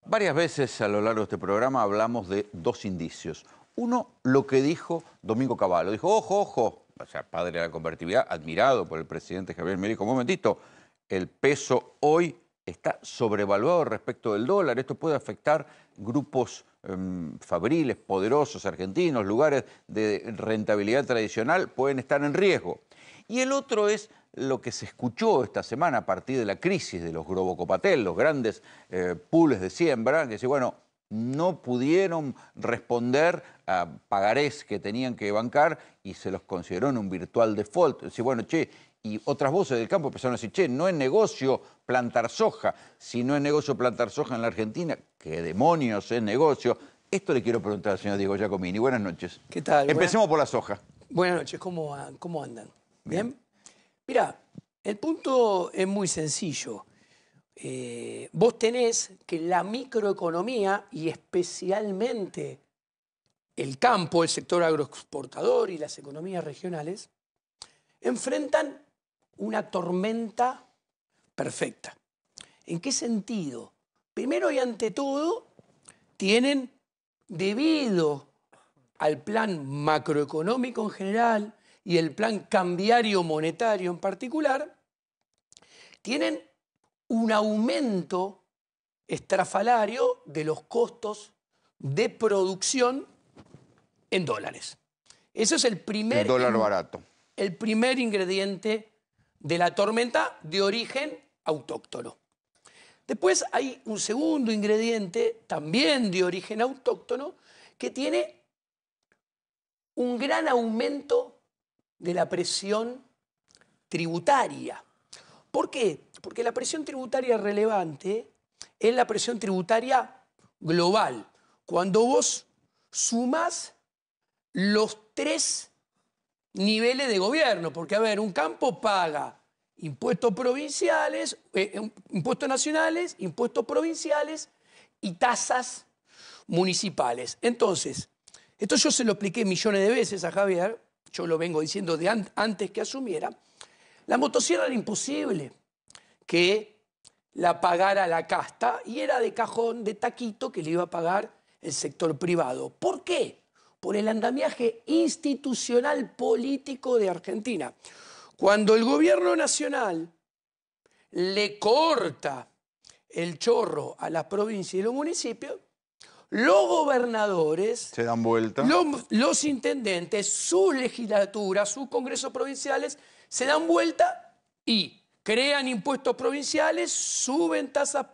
Varias veces a lo largo de este programa hablamos de dos indicios. Uno, lo que dijo Domingo Cavallo. Dijo, ojo, ojo, o sea, padre de la convertibilidad, admirado por el presidente Javier Milei. Como un momentito, el peso hoy está sobrevaluado respecto del dólar. Esto puede afectar grupos fabriles, poderosos, argentinos, lugares de rentabilidad tradicional, pueden estar en riesgo. Y el otro es lo que se escuchó esta semana a partir de la crisis de los Globocopatel, los grandes pools de siembra, que dice, bueno, no pudieron responder a pagarés que tenían que bancar y se los consideró en un virtual default. Dice, bueno, che, y otras voces del campo empezaron a decir, che, no es negocio plantar soja. Si no es negocio plantar soja en la Argentina, ¿qué demonios es negocio? Esto le quiero preguntar al señor Diego Giacomini. Buenas noches. ¿Qué tal? Empecemos por la soja. Buenas noches, ¿cómo andan? Bien. Mirá, el punto es muy sencillo. Vos tenés que la microeconomía y especialmente el campo, el sector agroexportador y las economías regionales enfrentan una tormenta perfecta. ¿En qué sentido? Primero y ante todo, tienen, debido al plan macroeconómico en general y el plan cambiario monetario en particular, tienen un aumento estrafalario de los costos de producción en dólares. Eso es el primer... El dólar barato. El primer ingrediente de la tormenta de origen autóctono. Después hay un segundo ingrediente, también de origen autóctono, que tiene un gran aumento de la presión tributaria. ¿Por qué? Porque la presión tributaria relevante es la presión tributaria global. Cuando vos sumás los tres niveles de gobierno, porque a ver, un campo paga impuestos provinciales, impuestos nacionales, impuestos provinciales y tasas municipales. Entonces, esto yo se lo expliqué millones de veces a Javier, yo lo vengo diciendo de antes que asumiera. La motosierra era imposible que la pagara la casta y era de cajón, de taquito, que le iba a pagar el sector privado. ¿Por qué? Por el andamiaje institucional político de Argentina. Cuando el gobierno nacional le corta el chorro a las provincias y los municipios, los gobernadores se dan vuelta. Los intendentes, sus legislaturas, sus congresos provinciales se dan vuelta y crean impuestos provinciales, suben tasas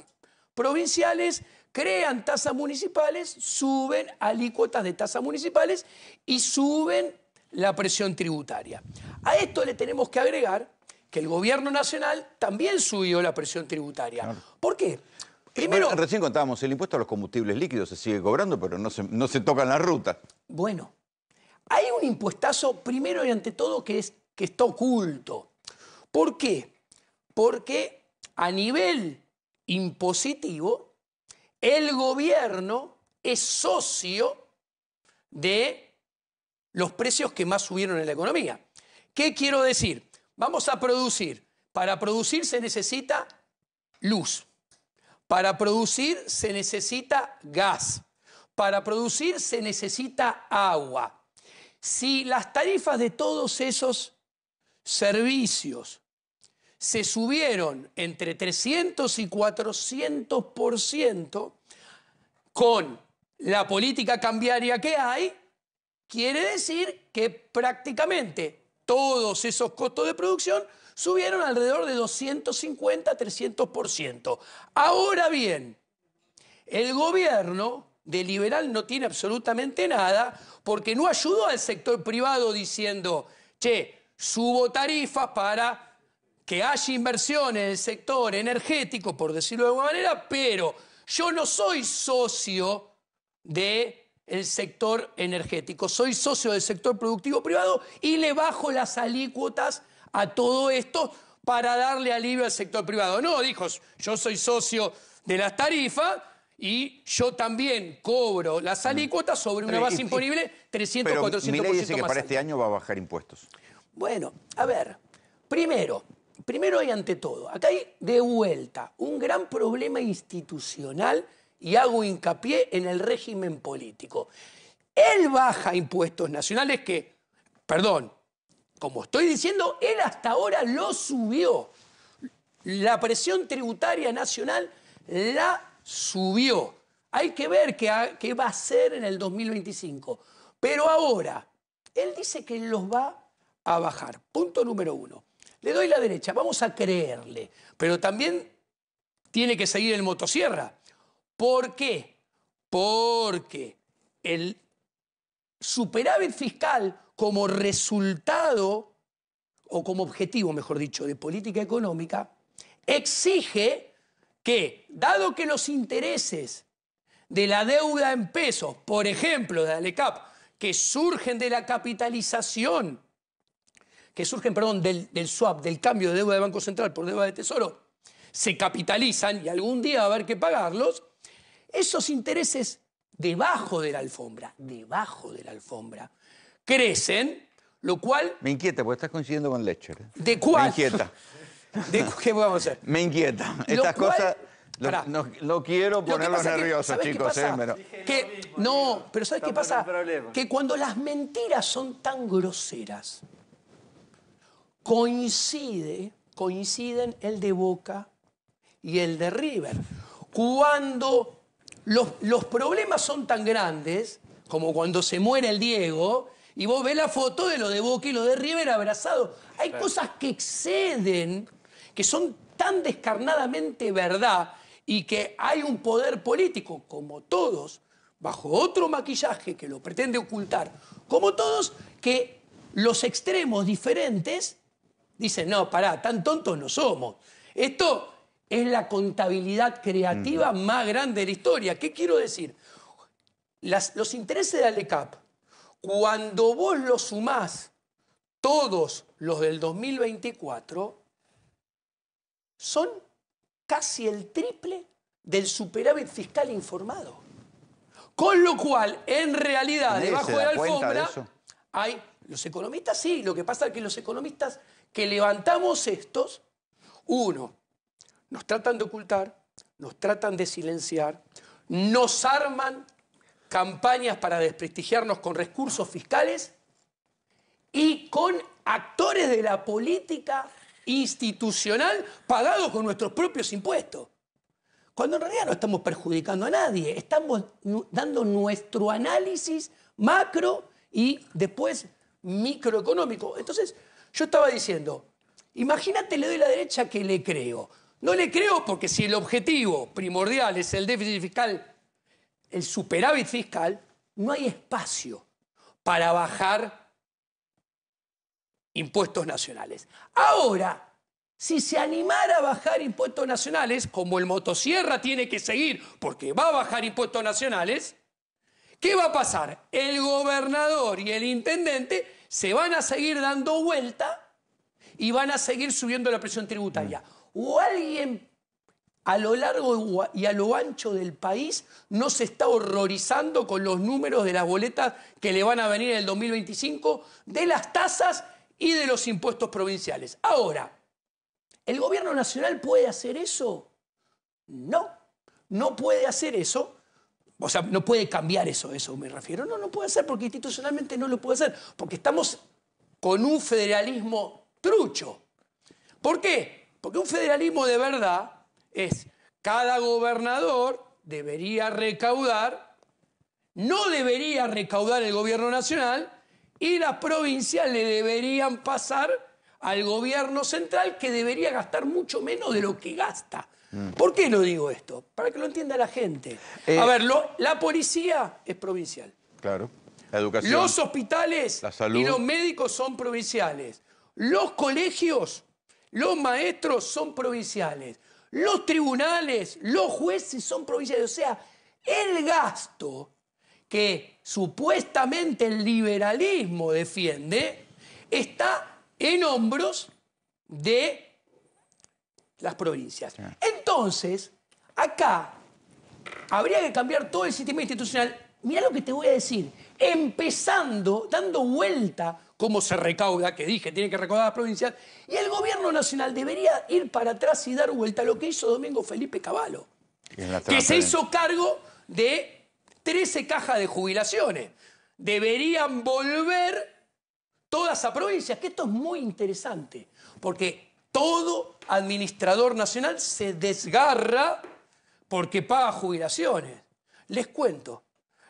provinciales, crean tasas municipales, suben alícuotas de tasas municipales y suben la presión tributaria. A esto le tenemos que agregar que el gobierno nacional también subió la presión tributaria. Claro. ¿Por qué? Primero, bueno, recién contábamos, el impuesto a los combustibles líquidos se sigue cobrando, pero no se toca en la ruta. Bueno, hay un impuestazo, primero y ante todo, que está oculto. ¿Por qué? Porque a nivel impositivo, el gobierno es socio de los precios que más subieron en la economía. ¿Qué quiero decir? Vamos a producir. Para producir se necesita luz. Para producir se necesita gas. Para producir se necesita agua. Si las tarifas de todos esos servicios se subieron entre 300 y 400% con la política cambiaria que hay, quiere decir que prácticamente todos esos costos de producción subieron alrededor de 250 300%. Ahora bien, el gobierno de liberal no tiene absolutamente nada porque no ayudó al sector privado diciendo, che, subo tarifas para que haya inversión en el sector energético, por decirlo de alguna manera, pero yo no soy socio del sector energético, soy socio del sector productivo privado y le bajo las alícuotas a todo esto para darle alivio al sector privado. No, dijo, yo soy socio de las tarifas y yo también cobro las alícuotas sobre una base imponible 300, 400% más. Milei dice que para este año va a bajar impuestos. Bueno, a ver, primero y ante todo, acá hay de vuelta un gran problema institucional y hago hincapié en el régimen político. Él baja impuestos nacionales que, perdón, como estoy diciendo, él hasta ahora lo subió. La presión tributaria nacional la subió. Hay que ver qué va a hacer en el 2025. Pero ahora, él dice que los va a bajar. Punto número 1. Le doy la derecha, vamos a creerle. Pero también tiene que seguir el motosierra. ¿Por qué? Porque el superávit fiscal como resultado, o como objetivo, mejor dicho, de política económica, exige que, dado que los intereses de la deuda en pesos, por ejemplo, de ALECAP, que surgen de la capitalización, que surgen, perdón, del swap, del cambio de deuda de Banco Central por deuda de Tesoro, se capitalizan y algún día va a haber que pagarlos, esos intereses debajo de la alfombra, crecen, lo cual... Me inquieta, porque estás coincidiendo con Lecher. ¿De cuál? Me inquieta. ¿Qué vamos a hacer? Me inquieta. Estas cosas... No quiero ponerlos nerviosos, chicos. No, pero ¿sabes qué pasa? Que cuando las mentiras son tan groseras, coinciden el de Boca y el de River. Cuando los problemas son tan grandes, como cuando se muere el Diego, y vos ves la foto de lo de Boca y lo de River abrazados. Hay cosas que exceden, que son tan descarnadamente verdad, y que hay un poder político, como todos, bajo otro maquillaje que lo pretende ocultar, como todos, que los extremos diferentes dicen, no, pará, tan tontos no somos. Esto es la contabilidad creativa más grande de la historia. ¿Qué quiero decir? Los intereses de ALECAP, cuando vos los sumás, todos los del 2024, son casi el triple del superávit fiscal informado. Con lo cual, en realidad, debajo de la alfombra, hay... Los economistas sí, lo que pasa es que los economistas que levantamos estos, uno, nos tratan de ocultar, nos tratan de silenciar, nos arman campañas para desprestigiarnos con recursos fiscales y con actores de la política institucional pagados con nuestros propios impuestos. Cuando en realidad no estamos perjudicando a nadie, estamos dando nuestro análisis macro y después microeconómico. Entonces, yo estaba diciendo, imagínate, le doy la derecha que le creo. No le creo porque si el objetivo primordial es el déficit fiscal, el superávit fiscal, no hay espacio para bajar impuestos nacionales. Ahora, si se animara a bajar impuestos nacionales, como el motosierra tiene que seguir porque va a bajar impuestos nacionales, ¿qué va a pasar? El gobernador y el intendente se van a seguir dando vuelta y van a seguir subiendo la presión tributaria. O alguien a lo largo y a lo ancho del país no se está horrorizando con los números de las boletas que le van a venir en el 2025, de las tasas y de los impuestos provinciales. Ahora, ¿el gobierno nacional puede hacer eso? No, no puede hacer eso. O sea, no puede cambiar eso me refiero. No puede hacer porque institucionalmente no lo puede hacer. Porque estamos con un federalismo trucho. ¿Por qué? Porque un federalismo de verdad es cada gobernador debería recaudar, no debería recaudar el gobierno nacional y las provincias le deberían pasar al gobierno central, que debería gastar mucho menos de lo que gasta. ¿Por qué lo digo esto? Para que lo entienda la gente. A ver, la policía es provincial. Claro. La educación. Los hospitales la salud. Y los médicos son provinciales. Los colegios, los maestros son provinciales. Los tribunales, los jueces son provinciales. O sea, el gasto que supuestamente el liberalismo defiende está en hombros de las provincias. Entonces, acá habría que cambiar todo el sistema institucional. Mirá lo que te voy a decir. Empezando, dando vuelta cómo se recauda, que dije, tiene que recaudar las provincias, y el gobierno nacional debería ir para atrás y dar vuelta a lo que hizo Domingo Felipe Cavallo. que se hizo cargo de 13 cajas de jubilaciones. Deberían volver todas a provincias, que esto es muy interesante, porque todo administrador nacional se desgarra porque paga jubilaciones. Les cuento,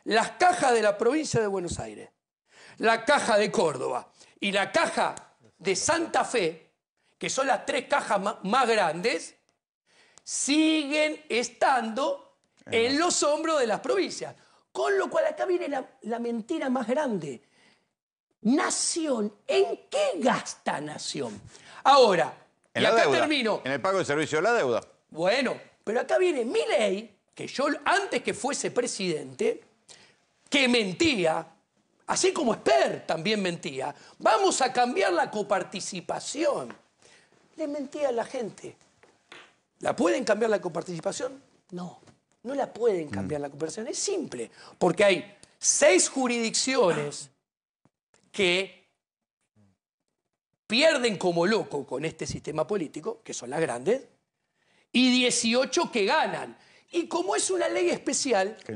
las cajas de la provincia de Buenos Aires, la caja de Córdoba y la caja de Santa Fe, que son las 3 cajas más grandes, siguen estando en los hombros de las provincias. Con lo cual acá viene la mentira más grande. Nación, ¿en qué gasta Nación? Ahora, en y la acá deuda, termino. en el pago de servicio de la deuda. Bueno, pero acá viene Milei, que yo antes que fuese presidente, que mentía, así como Esper también mentía, vamos a cambiar la coparticipación. Le mentía a la gente. ¿La pueden cambiar la coparticipación? No, no la pueden cambiar la coparticipación. Es simple, porque hay 6 jurisdicciones que pierden como loco con este sistema político, que son las grandes, y 18 que ganan. Y como es una ley especial que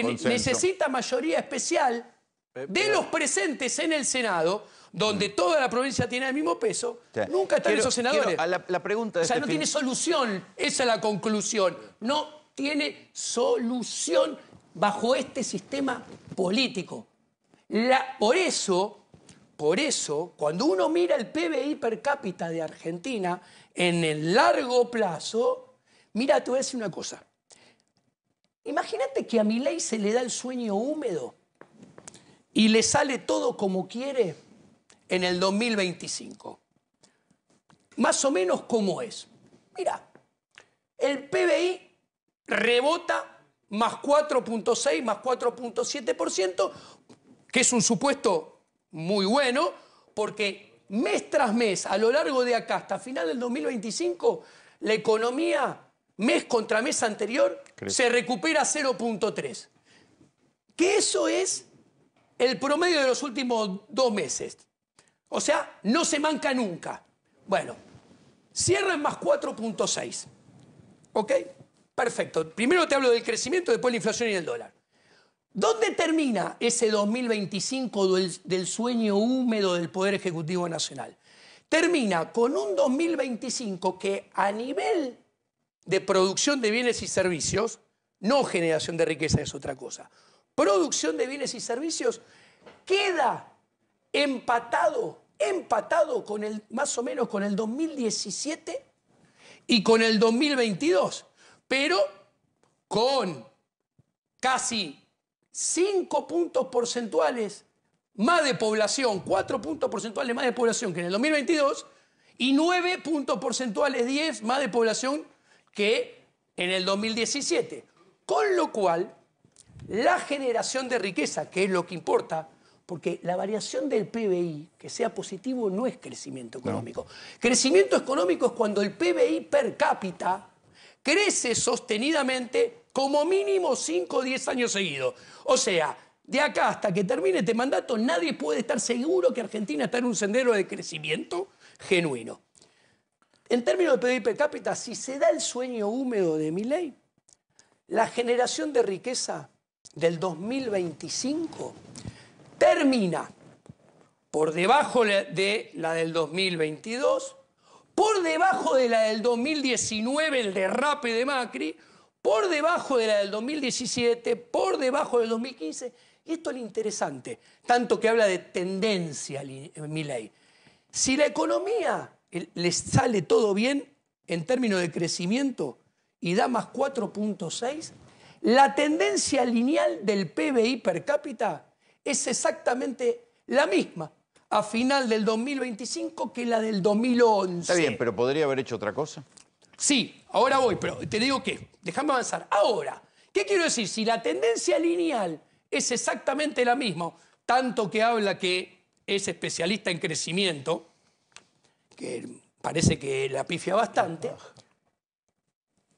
necesita mayoría especial de los presentes en el Senado, donde toda la provincia tiene el mismo peso, nunca están esos senadores. La pregunta de no tiene solución, esa es la conclusión. No tiene solución bajo este sistema político. Por eso, cuando uno mira el PBI per cápita de Argentina en el largo plazo, mira, te voy a decir una cosa. Imagínate que a Milei se le da el sueño húmedo y le sale todo como quiere en el 2025. Más o menos como es. Mira, el PBI rebota más 4.6, más 4.7%, que es un supuesto muy bueno, porque mes tras mes, a lo largo de acá, hasta final del 2025, la economía, mes contra mes anterior, se recupera 0.3. Que eso es el promedio de los últimos 2 meses. O sea, no se manca nunca. Bueno, cierra en más 4.6. ¿Ok? Perfecto. Primero te hablo del crecimiento, después la inflación y el dólar. ¿Dónde termina ese 2025 del sueño húmedo del Poder Ejecutivo Nacional? Termina con un 2025 que a nivel de producción de bienes y servicios, no generación de riqueza, es otra cosa, producción de bienes y servicios, queda empatado con más o menos con el 2017 y con el 2022, pero con casi 5 puntos porcentuales más de población, 4 puntos porcentuales más de población que en el 2022 y 9 puntos porcentuales, 10 más de población que en el 2017. Con lo cual, la generación de riqueza, que es lo que importa, porque la variación del PBI, que sea positivo, no es crecimiento económico. No. Crecimiento económico es cuando el PBI per cápita crece sostenidamente como mínimo 5 o 10 años seguidos. O sea, de acá hasta que termine este mandato, nadie puede estar seguro que Argentina está en un sendero de crecimiento genuino. En términos de PBI per cápita, si se da el sueño húmedo de Milei, la generación de riqueza del 2025 termina por debajo de la del 2022, por debajo de la del 2019, el derrape de Macri, por debajo de la del 2017, por debajo del 2015. Y esto es lo interesante, tanto que habla de tendencia Milei. Si la economía le sale todo bien en términos de crecimiento y da más 4.6, la tendencia lineal del PBI per cápita es exactamente la misma a final del 2025 que la del 2011. Está bien, pero ¿podría haber hecho otra cosa? Sí, ahora voy, pero te digo que, déjame avanzar. Ahora, ¿qué quiero decir? Si la tendencia lineal es exactamente la misma, tanto que habla que es especialista en crecimiento, que parece que la pifia bastante,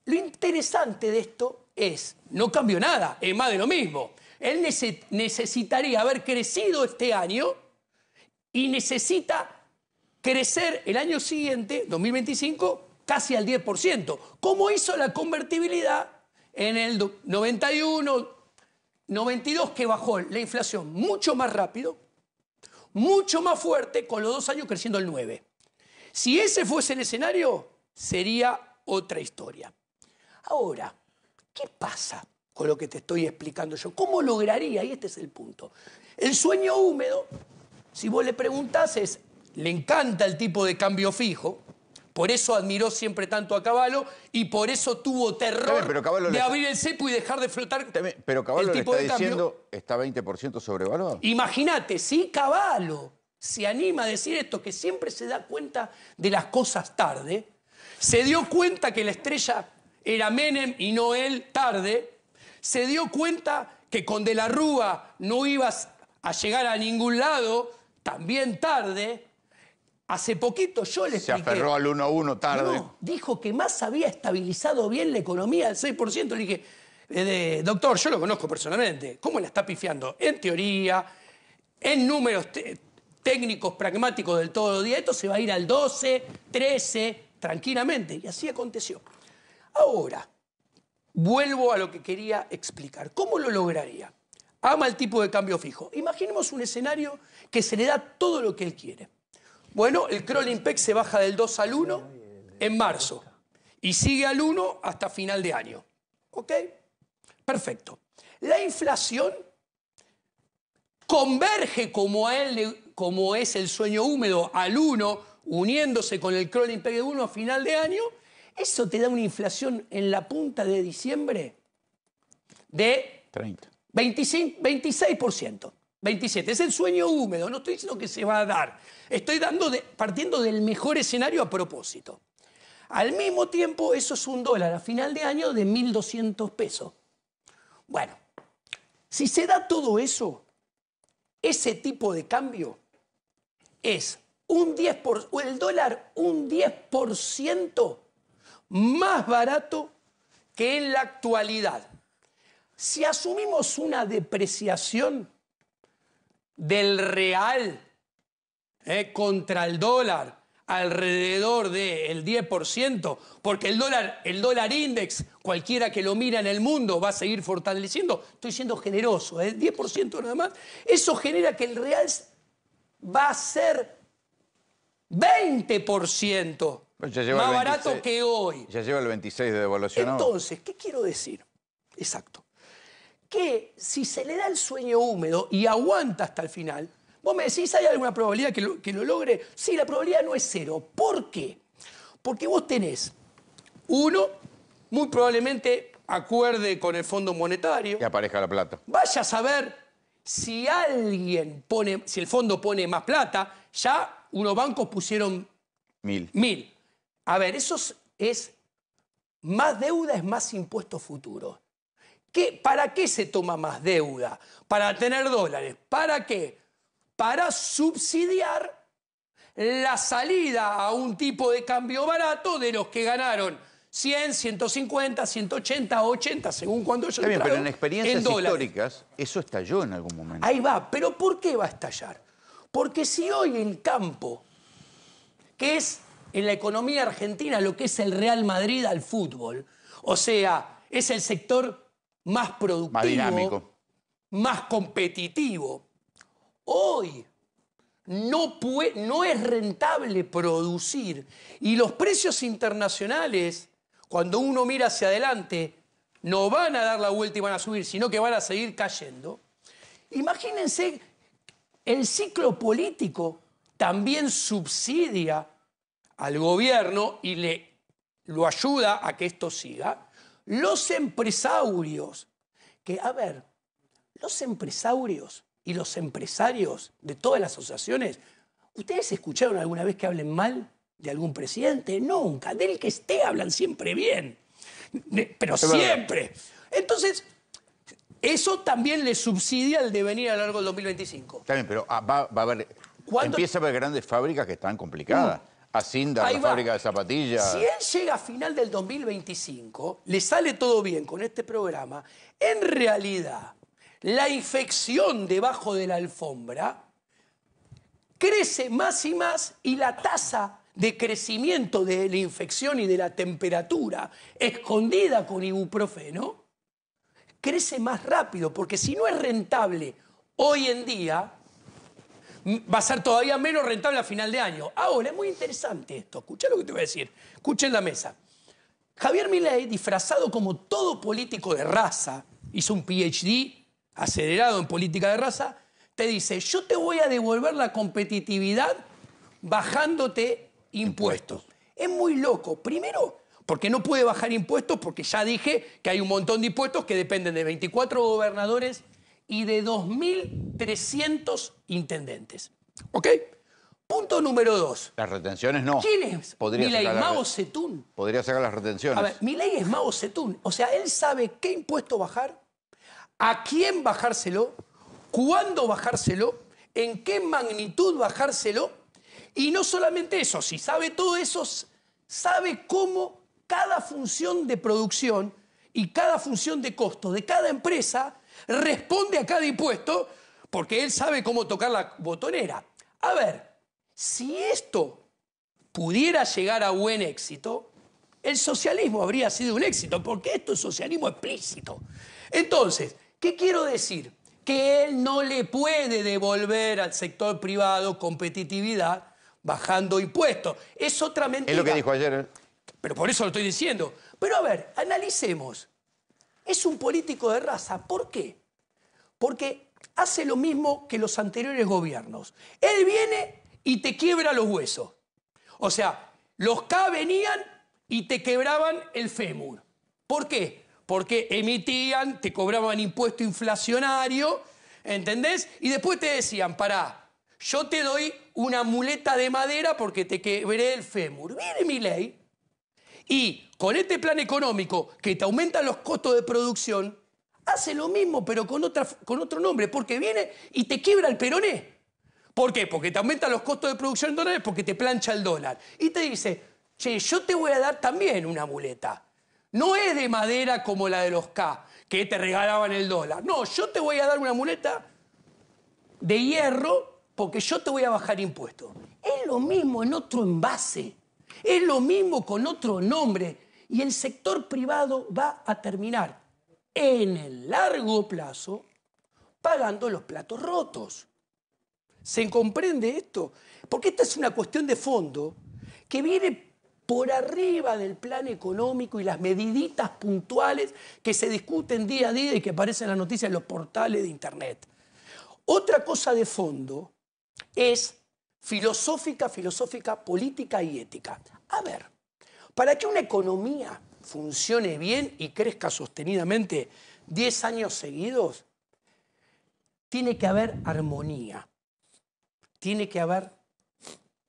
lo interesante de esto es, no cambió nada, es más de lo mismo. Él necesitaría haber crecido este año y necesita crecer el año siguiente, 2025, casi al 10%, como hizo la convertibilidad en el 91, 92, que bajó la inflación mucho más rápido, mucho más fuerte, con los 2 años creciendo el 9%. Si ese fuese el escenario, sería otra historia. Ahora, ¿qué pasa con lo que te estoy explicando yo? ¿Cómo lograría? Y este es el punto. El sueño húmedo, si vos le preguntás, le encanta el tipo de cambio fijo, por eso admiró siempre tanto a Cavallo y por eso tuvo terror de abrir el cepo y dejar de flotar pero Cavallo el tipo le está de diciendo, cambio. ¿está 20% sobrevaluado? Imagínate, si Cavallo se anima a decir esto, que siempre se da cuenta de las cosas tarde, se dio cuenta que la estrella era Menem y no él tarde, se dio cuenta que con De la Rúa no ibas a llegar a ningún lado, también tarde. Hace poquito yo le expliqué. Se aferró al 1-1 tarde. No, dijo que Massa había estabilizado bien la economía al 6%. Le dije, doctor, yo lo conozco personalmente. ¿Cómo la está pifiando? En teoría, en números técnicos, pragmáticos del todo día. Esto se va a ir al 12, 13, tranquilamente. Y así aconteció. Ahora, vuelvo a lo que quería explicar. ¿Cómo lo lograría? Ama el tipo de cambio fijo. Imaginemos un escenario que se le da todo lo que él quiere. Bueno, el crawling peg se baja del 2 al 1 en marzo y sigue al 1 hasta final de año. ¿Ok? Perfecto. La inflación converge como es el sueño húmedo al 1, uniéndose con el crawling peg de 1 a final de año. Eso te da una inflación en la punta de diciembre de 30. 26%. 27. Es el sueño húmedo. No estoy diciendo que se va a dar. Estoy partiendo del mejor escenario a propósito. Al mismo tiempo, eso es $1 a final de año de 1.200 pesos. Bueno, si se da todo eso, ese tipo de cambio es el dólar un 10% más barato que en la actualidad. Si asumimos una depreciación del real contra el dólar alrededor del 10%, porque el dólar index, cualquiera que lo mira en el mundo, va a seguir fortaleciendo. Estoy siendo generoso, 10% nada más. Eso genera que el real va a ser 20% más barato que hoy. Ya lleva el 26 de devaluación. Entonces, ¿qué quiero decir? Exacto. Que si se le da el sueño húmedo y aguanta hasta el final, vos me decís, ¿hay alguna probabilidad que lo logre? Sí, la probabilidad no es 0. ¿Por qué? Porque vos tenés uno, muy probablemente acuerde con el Fondo Monetario. Que aparezca la plata. Vaya a saber si si el fondo pone más plata, ya unos bancos pusieron 1.000. A ver, eso es más deuda, es más impuestos futuros. ¿Para qué se toma más deuda? Para tener dólares. ¿Para qué? Para subsidiar la salida a un tipo de cambio barato de los que ganaron 100, 150, 180, 80, según cuando yo entrado. Pero en experiencias históricas, eso estalló en algún momento. Ahí va. ¿Pero por qué va a estallar? Porque si hoy el campo, que es en la economía argentina lo que es el Real Madrid al fútbol, o sea, es el sector más productivo, más dinámico, más competitivo. Hoy no es rentable producir y los precios internacionales, cuando uno mira hacia adelante, no van a dar la vuelta y van a subir, sino que van a seguir cayendo. Imagínense, el ciclo político también subsidia al gobierno y lo ayuda a que esto siga. Los empresarios, los empresarios y los empresarios de todas las asociaciones, ¿ustedes escucharon alguna vez que hablen mal de algún presidente? Nunca. Del que esté hablan siempre bien. Pero siempre. Entonces, eso también le subsidia el devenir a lo largo del 2025. Está bien, pero va a haber... Empieza a haber grandes fábricas que están complicadas. Asindar, la fábrica de zapatillas. Si él llega a final del 2025, le sale todo bien con este programa, en realidad la infección debajo de la alfombra crece más y más y la tasa de crecimiento de la infección y de la temperatura escondida con ibuprofeno, crece más rápido, porque si no es rentable hoy en día, va a ser todavía menos rentable a final de año. Ahora, es muy interesante esto. Escuchá lo que te voy a decir. Escuchen la mesa. Javier Milei, disfrazado como todo político de raza, hizo un PhD acelerado en política de raza, te dice, yo te voy a devolver la competitividad bajándote impuestos. Es muy loco. Primero, porque no puede bajar impuestos, porque ya dije que hay un montón de impuestos que dependen de 24 gobernadores y de 2.300 intendentes. ¿Ok? Punto número 2. Las retenciones no. ¿Quién es Milei? Mao Zedong. Podría sacar las retenciones. A ver, Milei es Mao Zedong. O sea, él sabe qué impuesto bajar, a quién bajárselo, cuándo bajárselo, en qué magnitud bajárselo. Y no solamente eso, si sabe todo eso, sabe cómo cada función de producción y cada función de costo de cada empresa responde a cada impuesto, porque él sabe cómo tocar la botonera. A ver, si esto pudiera llegar a buen éxito, el socialismo habría sido un éxito, porque esto es socialismo explícito. Entonces, ¿qué quiero decir? Que él no le puede devolver al sector privado competitividad bajando impuestos. Es otra mentira. Es lo que dijo ayer, ¿eh? Pero por eso lo estoy diciendo. Pero a ver, analicemos. Es un político de raza. ¿Por qué? Porque hace lo mismo que los anteriores gobiernos. Él viene y te quiebra los huesos. O sea, los K venían y te quebraban el fémur. ¿Por qué? Porque emitían, te cobraban impuesto inflacionario, ¿entendés? Y después te decían, pará, yo te doy una muleta de madera porque te quebré el fémur. Viene Milei y con este plan económico que te aumenta los costos de producción, hace lo mismo pero con otro nombre, porque viene y te quiebra el peroné. ¿Por qué? Porque te aumenta los costos de producción en dólares, porque te plancha el dólar. Y te dice, che, yo te voy a dar también una muleta. No es de madera como la de los K, que te regalaban el dólar. No, yo te voy a dar una muleta de hierro porque yo te voy a bajar impuestos. Es lo mismo en otro envase. Es lo mismo con otro nombre. Y el sector privado va a terminar en el largo plazo pagando los platos rotos. ¿Se comprende esto? Porque esta es una cuestión de fondo que viene por arriba del plan económico y las mediditas puntuales que se discuten día a día y que aparecen en las noticias en los portales de Internet. Otra cosa de fondo es filosófica, política y ética. A ver, para que una economía funcione bien y crezca sostenidamente 10 años seguidos, tiene que haber armonía, tiene que haber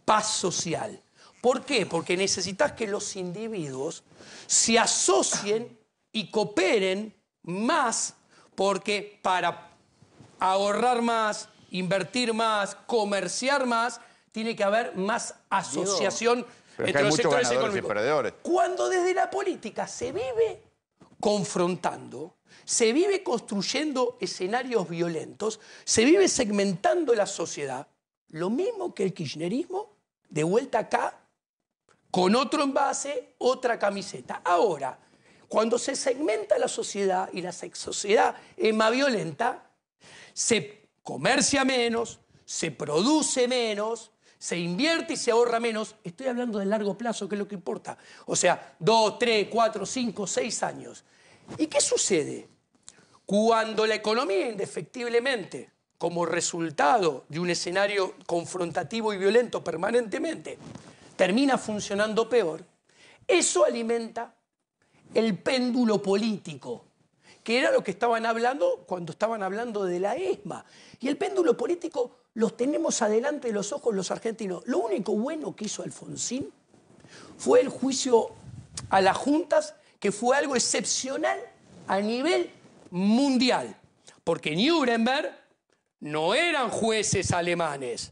paz social. ¿Por qué? Porque necesitas que los individuos se asocien y cooperen más, porque para ahorrar más, invertir más, comerciar más, tiene que haber más asociación entre los sectores económicos. Cuando desde la política se vive confrontando, se vive construyendo escenarios violentos, se vive segmentando la sociedad, lo mismo que el kirchnerismo, de vuelta acá, con otro envase, otra camiseta. Ahora, cuando se segmenta la sociedad y la sociedad es más violenta, se comercia menos, se produce menos, se invierte y se ahorra menos. Estoy hablando de largo plazo, que es lo que importa. O sea, 2, 3, 4, 5, 6 años. ¿Y qué sucede? Cuando la economía, indefectiblemente, como resultado de un escenario confrontativo y violento permanentemente, termina funcionando peor, eso alimenta el péndulo político, que era lo que estaban hablando cuando estaban hablando de la ESMA. Y el péndulo político los tenemos adelante de los ojos los argentinos. Lo único bueno que hizo Alfonsín fue el juicio a las juntas, que fue algo excepcional a nivel mundial, porque Nuremberg no eran jueces alemanes.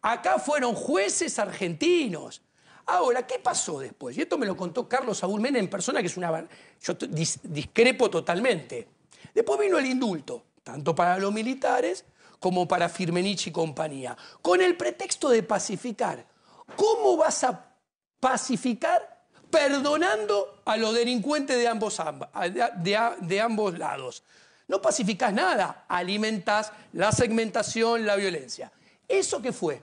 Acá fueron jueces argentinos. Ahora, ¿qué pasó después? Y esto me lo contó Carlos Saúl Menem en persona, que es una... Yo discrepo totalmente. Después vino el indulto, tanto para los militares como para Firmenich y compañía, con el pretexto de pacificar. ¿Cómo vas a pacificar perdonando a los delincuentes de ambos lados? No pacificás nada, alimentás la segmentación, la violencia. ¿Eso qué fue?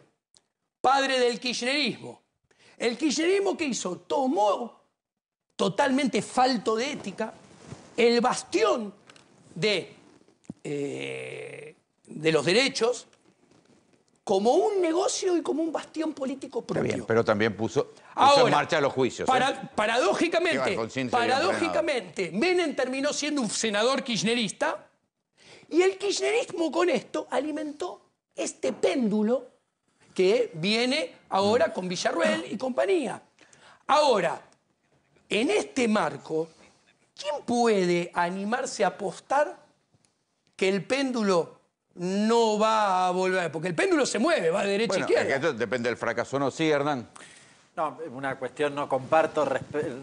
Padre del kirchnerismo. El kirchnerismo, ¿qué hizo? Tomó, totalmente falto de ética, el bastión de los derechos como un negocio y como un bastión político propio. Está bien, pero también puso en marcha los juicios. Paradójicamente, Menem terminó siendo un senador kirchnerista y el kirchnerismo con esto alimentó este péndulo que viene ahora con Villarruel y compañía. Ahora, en este marco, ¿quién puede animarse a apostar que el péndulo no va a volver? Porque el péndulo se mueve, va de derecha a izquierda. Esto depende del fracaso, ¿no? Sí, Hernán. No, una cuestión, no comparto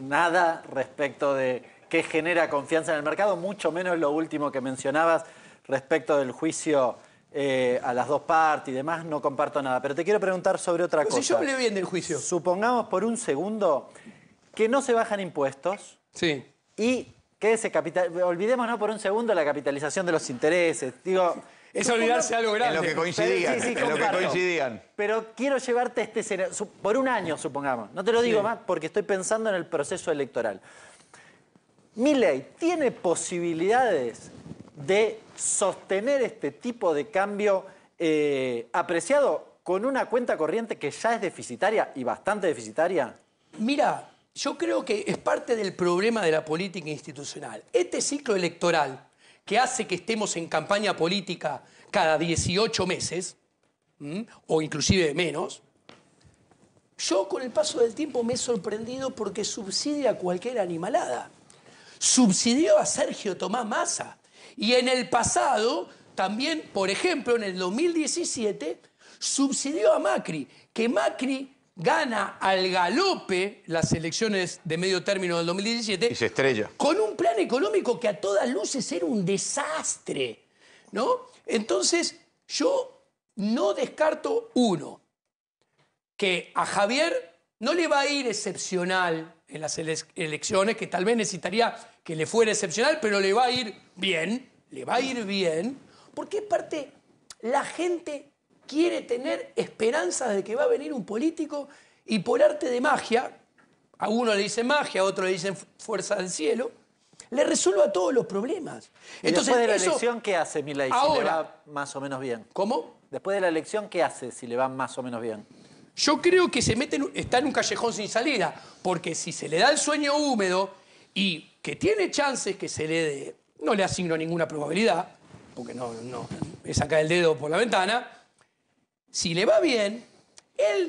nada respecto de qué genera confianza en el mercado, mucho menos lo último que mencionabas respecto del juicio a las dos partes y demás, no comparto nada. Pero te quiero preguntar sobre otra cosa. Si yo hablé bien del juicio. Supongamos por un segundo que no se bajan impuestos. Sí. Y que olvidémonos por un segundo la capitalización de los intereses. Digo, es olvidarse algo grande. En lo que coincidían. Sí, en lo que coincidían. Pero quiero llevarte a este escenario, por un año, supongamos. No te lo digo más porque estoy pensando en el proceso electoral. Milei tiene posibilidades de sostener este tipo de cambio apreciado con una cuenta corriente que ya es deficitaria y bastante deficitaria. Mira, yo creo que es parte del problema de la política institucional. Este ciclo electoral que hace que estemos en campaña política cada 18 meses, o inclusive menos, yo con el paso del tiempo me he sorprendido porque subsidia cualquier animalada. Subsidió a Sergio Tomás Massa. Y en el pasado, también, por ejemplo, en el 2017, subsidió a Macri, que Macri gana al galope las elecciones de medio término del 2017. Y se estrella. Con un plan económico que a todas luces era un desastre, ¿no? Entonces, yo no descarto, uno, que a Javier no le va a ir excepcional en las elecciones, que tal vez necesitaría que le fuera excepcional, pero le va a ir bien, porque es parte, la gente quiere tener esperanzas de que va a venir un político y por arte de magia, a uno le dicen magia, a otro le dicen fuerza del cielo, le resuelva todos los problemas. Entonces, después de la elección, ¿qué hace Milei si le va más o menos bien? ¿Cómo? Después de la elección, ¿qué hace si le va más o menos bien? Yo creo que está en un callejón sin salida, porque si se le da el sueño húmedo y que tiene chances que se le dé, no le asigno ninguna probabilidad, porque no me saca el dedo por la ventana, si le va bien, él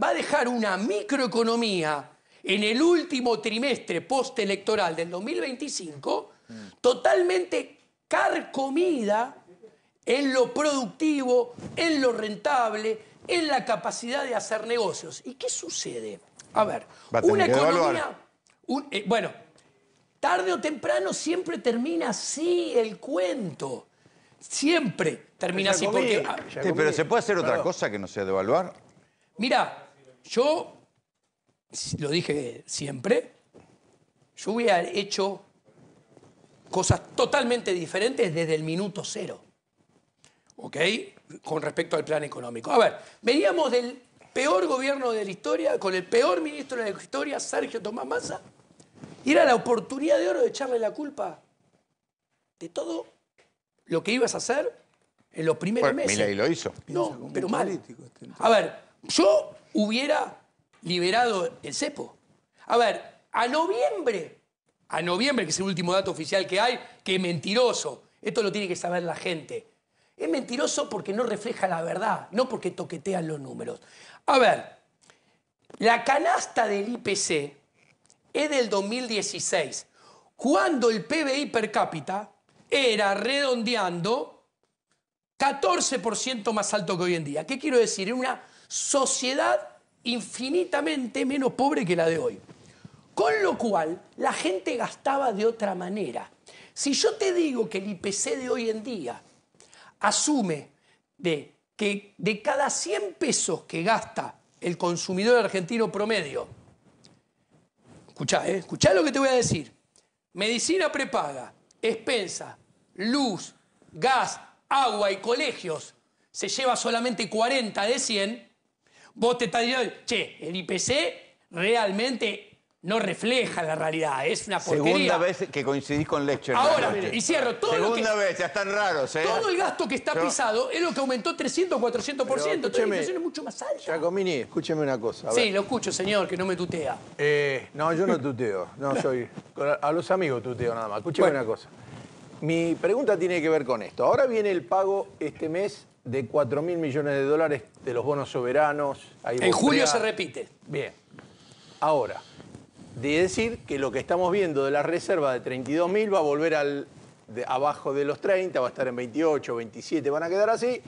va a dejar una microeconomía en el último trimestre postelectoral del 2025 totalmente carcomida en lo productivo, en lo rentable, en la capacidad de hacer negocios. ¿Y qué sucede? A ver, una economía... bueno, tarde o temprano siempre termina así el cuento. Siempre termina así porque... Sí, pero ¿se puede hacer otra cosa que no sea devaluar? Mira, yo lo dije siempre, yo hubiera hecho cosas totalmente diferentes desde el minuto cero. ¿Ok? Con respecto al plan económico. A ver, veníamos del peor gobierno de la historia, con el peor ministro de la historia, Sergio Tomás Massa, y era la oportunidad de oro de echarle la culpa de todo lo que ibas a hacer en los primeros meses. Milei lo hizo. No, pero mal. A ver, yo hubiera liberado el cepo. A ver, a noviembre, que es el último dato oficial que hay, que es mentiroso, esto lo tiene que saber la gente. Es mentiroso porque no refleja la verdad, no porque toquetean los números. A ver, la canasta del IPC es del 2016, cuando el PBI per cápita era, redondeando, 14% más alto que hoy en día. ¿Qué quiero decir? Era una sociedad infinitamente menos pobre que la de hoy. Con lo cual, la gente gastaba de otra manera. Si yo te digo que el IPC de hoy en día asume de que de cada 100 pesos que gasta el consumidor argentino promedio, escuchá lo que te voy a decir, medicina prepaga, expensa, luz, gas, agua y colegios, se lleva solamente 40 de 100, vos te estás diciendo, che, el IPC realmente no refleja la realidad, es una porquería. Segunda vez que coincidís con Lecher. Ahora, y cierro, Segunda vez, ya están raros, ¿eh? Todo el gasto que está pisado es lo que aumentó 300 o 400%, entonces la inflación es mucho más alta. Giacomini, escúcheme una cosa. Sí, lo escucho, señor, que no me tutea. No, yo no tuteo, no soy... A los amigos tuteo nada más. Escúcheme una cosa. Mi pregunta tiene que ver con esto. Ahora viene el pago este mes de 4.000 millones de dólares de los bonos soberanos. En julio se repite. Bien. Ahora, de decir que lo que estamos viendo de la reserva de 32.000 va a volver abajo de los 30, va a estar en 28, 27, van a quedar así.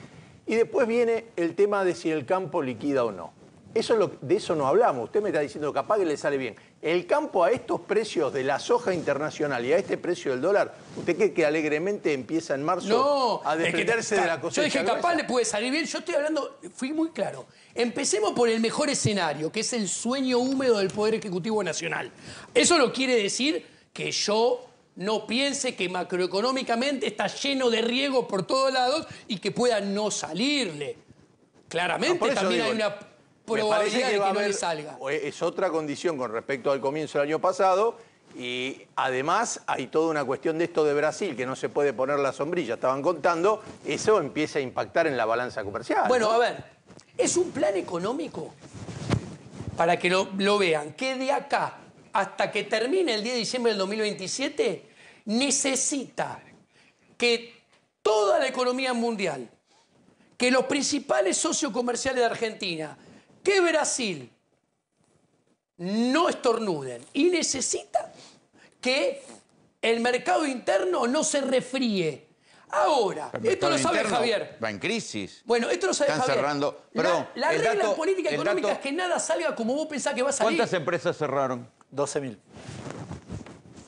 Y después viene el tema de si el campo liquida o no. De eso no hablamos. Usted me está diciendo que capaz que le sale bien. El campo a estos precios de la soja internacional y a este precio del dólar, ¿usted cree que alegremente empieza en marzo a desprenderse de la cosecha? Yo dije, capaz le puede salir bien. Yo estoy hablando, fui muy claro. Empecemos por el mejor escenario, que es el sueño húmedo del Poder Ejecutivo Nacional. Eso no quiere decir que yo no piense que macroeconómicamente está lleno de riesgos por todos lados y que pueda no salirle. Claramente también hay una probabilidad de que no le salga. Es otra condición con respecto al comienzo del año pasado y además hay toda una cuestión de esto de Brasil, que no se puede poner la sombrilla, estaban contando, eso empieza a impactar en la balanza comercial. Bueno, ¿no? a ver, es un plan económico, para que lo vean, que de acá hasta que termine el 10 de diciembre del 2027 necesita que toda la economía mundial, que los principales socios comerciales de Argentina, que Brasil no estornuden y necesita que el mercado interno no se refríe. Ahora, esto lo sabe Javier. Va en crisis. Bueno, esto lo sabe Están Javier. cerrando. Perdón, la regla política económica es que nada salga como vos pensás que va a salir. ¿Cuántas empresas cerraron? 12.000.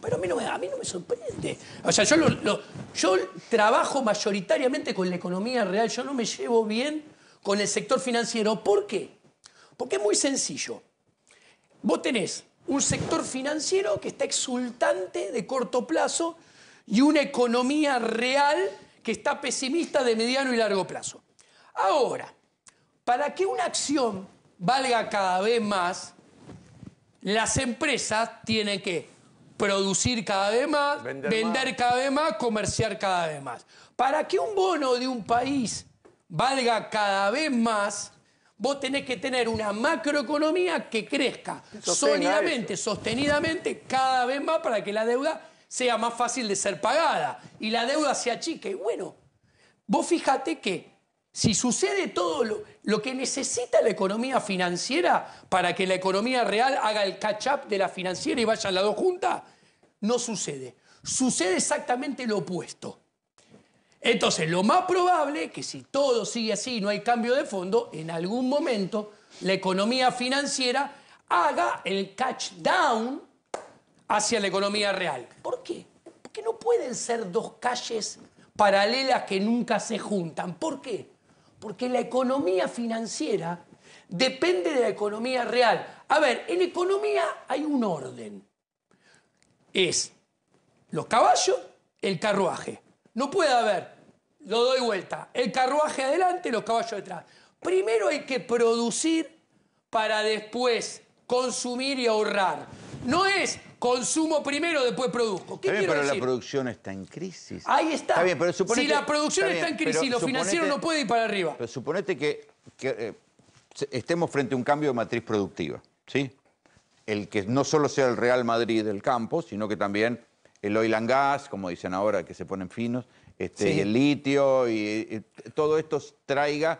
Pero a mí no me sorprende. O sea, yo trabajo mayoritariamente con la economía real. Yo no me llevo bien con el sector financiero. ¿Por qué? Porque es muy sencillo. Vos tenés un sector financiero que está exultante de corto plazo y una economía real que está pesimista de mediano y largo plazo. Ahora, para que una acción valga cada vez más, las empresas tienen que producir cada vez más, vender cada vez más, comerciar cada vez más. Para que un bono de un país valga cada vez más, vos tenés que tener una macroeconomía que crezca sólidamente, sostenidamente, cada vez más para que la deuda sea más fácil de ser pagada y la deuda se achique. Bueno, vos fíjate que si sucede todo lo que necesita la economía financiera para que la economía real haga el catch-up de la financiera y vayan las dos juntas, no sucede. Sucede exactamente lo opuesto. Entonces, lo más probable es que si todo sigue así y no hay cambio de fondo, en algún momento la economía financiera haga el catch down hacia la economía real. ¿Por qué? Porque no pueden ser dos calles paralelas que nunca se juntan. ¿Por qué? Porque la economía financiera depende de la economía real. A ver, en economía hay un orden. Es los caballos, el carruaje. No puede haber, lo doy vuelta, el carruaje adelante, los caballos detrás. Primero hay que producir para después consumir y ahorrar. No es consumo primero, después produzco. ¿Qué quiero pero decir? la producción está en crisis. Ahí está. Está bien, pero si la producción está en crisis, lo financiero no puede ir para arriba. Pero suponete que estemos frente a un cambio de matriz productiva, ¿sí? El que no solo sea el Real Madrid del campo, sino que también el oil and gas, como dicen ahora, que se ponen finos, Sí. el litio y todo esto traiga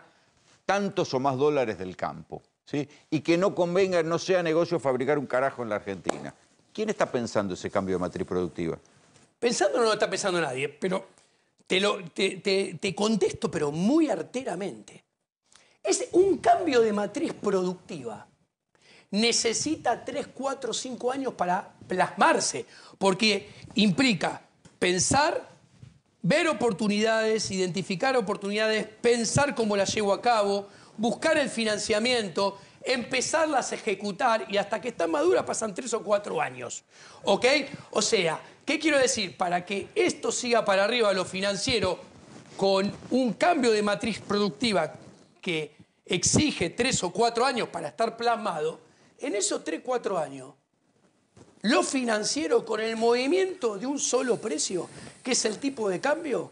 tantos o más dólares del campo, ¿sí? Y que no convenga, no sea negocio fabricar un carajo en la Argentina. ¿Quién está pensando ese cambio de matriz productiva? Pensando no lo está pensando nadie, pero te contesto, pero muy arteramente. Es un cambio de matriz productiva. Necesita 3, 4, 5 años para plasmarse, porque implica pensar ver oportunidades, identificar oportunidades, pensar cómo las llevo a cabo, buscar el financiamiento, empezarlas a ejecutar y hasta que están maduras pasan 3 o 4 años. ¿Ok? O sea, ¿qué quiero decir? Para que esto siga para arriba lo financiero con un cambio de matriz productiva que exige 3 o 4 años para estar plasmado, en esos 3 o 4 años, lo financiero con el movimiento de un solo precio, que es el tipo de cambio,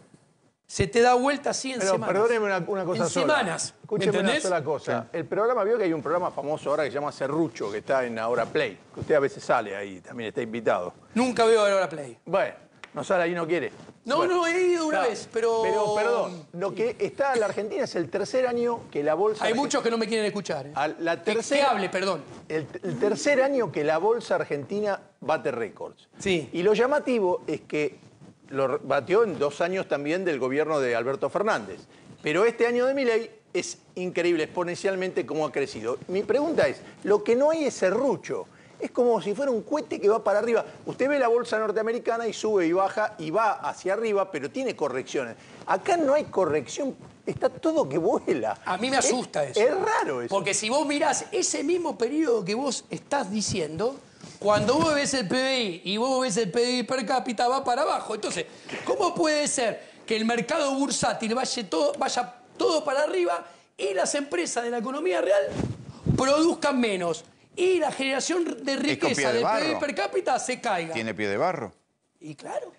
se te da vuelta así en semanas. Perdóneme una cosa en sola. semanas. Escúcheme una ¿Entendés? sola cosa. El programa, vio que hay un programa famoso ahora que se llama Serrucho, que está en Ahora Play. Que usted a veces sale ahí, también está invitado. Nunca veo Ahora Play. Bueno, no sale ahí, no quiere. No, Bueno, no, he ido una vez, pero... Pero, perdón, lo que está en la Argentina es el tercer año que la bolsa... Hay muchos que no me quieren escuchar. ¿eh? La Que tercera, hable, perdón. el tercer año que la bolsa argentina bate récords. Sí. Y lo llamativo es que lo batió en 2 años también del gobierno de Alberto Fernández. Pero este año de Milei es increíble exponencialmente cómo ha crecido. Mi pregunta es, lo que no hay es serrucho. Es como si fuera un cohete que va para arriba. Usted ve la bolsa norteamericana y sube y baja y va hacia arriba, pero tiene correcciones. Acá no hay corrección, está todo que vuela. A mí me asusta eso. Es raro eso. Porque si vos mirás ese mismo periodo que vos estás diciendo, cuando vos ves el PBI y vos ves el PBI per cápita, va para abajo. Entonces, ¿cómo puede ser que el mercado bursátil vaya todo para arriba y las empresas de la economía real produzcan menos? Y la generación de riqueza pie de del barro. PBI per cápita se caiga. ¿Tiene pie de barro? Y claro.